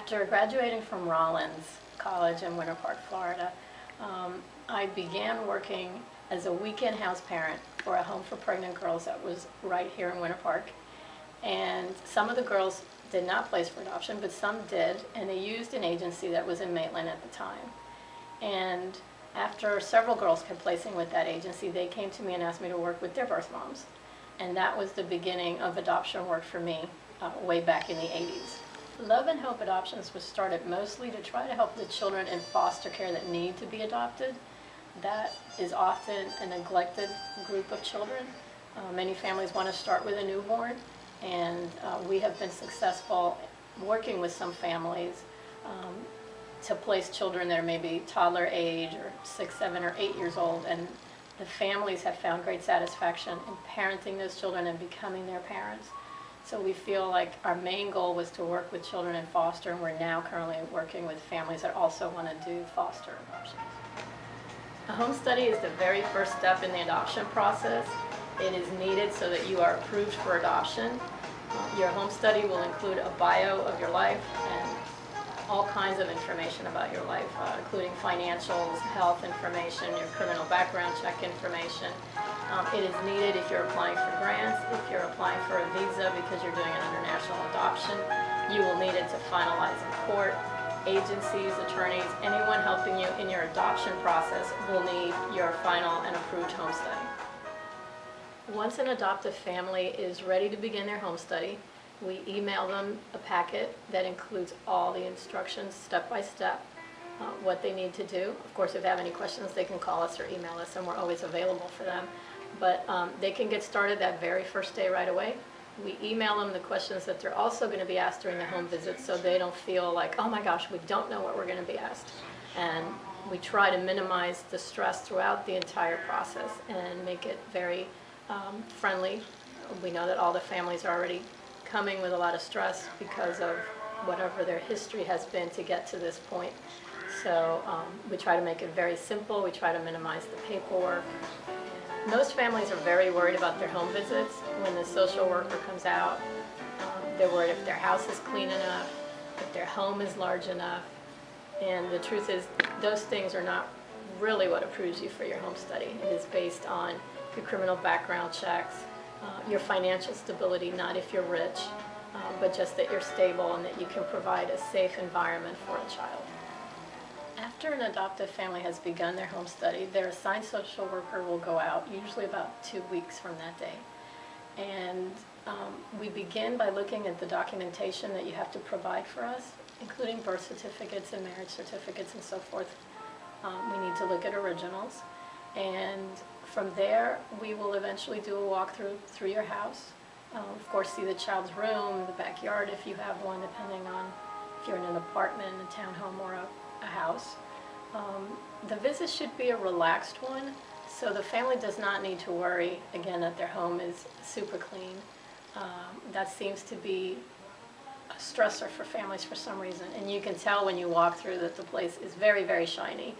After graduating from Rollins College in Winter Park, Florida, I began working as a weekend house parent for a home for pregnant girls that was right here in Winter Park. And some of the girls did not place for adoption, but some did, and they used an agency that was in Maitland at the time. And after several girls kept placing with that agency, they came to me and asked me to work with their birth moms. And that was the beginning of adoption work for me, way back in the 80s. Love and Hope Adoptions was started mostly to try to help the children in foster care that need to be adopted. That is often a neglected group of children. Many families want to start with a newborn, and we have been successful working with some families to place children that are maybe toddler age or 6, 7, or 8 years old, and the families have found great satisfaction in parenting those children and becoming their parents. So we feel like our main goal was to work with children in foster, and we're now currently working with families that also want to do foster adoptions. A home study is the very first step in the adoption process. It is needed so that you are approved for adoption. Your home study will include a bio of your life and all kinds of information about your life, including financials, health information, your criminal background check information. It is needed if you're applying for grants, if you're applying for a visa because you're doing an international adoption. You will need it to finalize in court. Agencies, attorneys, anyone helping you in your adoption process will need your final and approved home study. Once an adoptive family is ready to begin their home study, we email them a packet that includes all the instructions step by step, what they need to do. Of course, if they have any questions, they can call us or email us, and we're always available for them. But they can get started that very first day right away. We email them the questions that they're also going to be asked during the home visit, so they don't feel like, oh my gosh, we don't know what we're going to be asked. And we try to minimize the stress throughout the entire process and make it very friendly. We know that all the families are already coming with a lot of stress because of whatever their history has been to get to this point. So we try to make it very simple. We try to minimize the paperwork. Most families are very worried about their home visits. When the social worker comes out, they're worried if their house is clean enough, if their home is large enough. And the truth is, those things are not really what approves you for your home study. It is based on your criminal background checks, your financial stability, not if you're rich, but just that you're stable and that you can provide a safe environment for a child. After an adoptive family has begun their home study, their assigned social worker will go out, usually about 2 weeks from that day. And we begin by looking at the documentation that you have to provide for us, including birth certificates and marriage certificates and so forth. We need to look at originals. And from there, we will eventually do a walkthrough through your house. Of course, see the child's room, the backyard if you have one, depending on if you're in an apartment, a townhome, or a house. The visit should be a relaxed one, so the family does not need to worry, again, that their home is super clean. That seems to be a stressor for families for some reason, and you can tell when you walk through that the place is very, very shiny.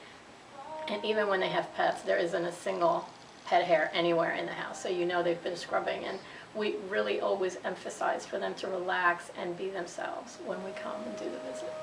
And even when they have pets, there isn't a single pet hair anywhere in the house, so you know they've been scrubbing. And we really always emphasize for them to relax and be themselves when we come and do the visit.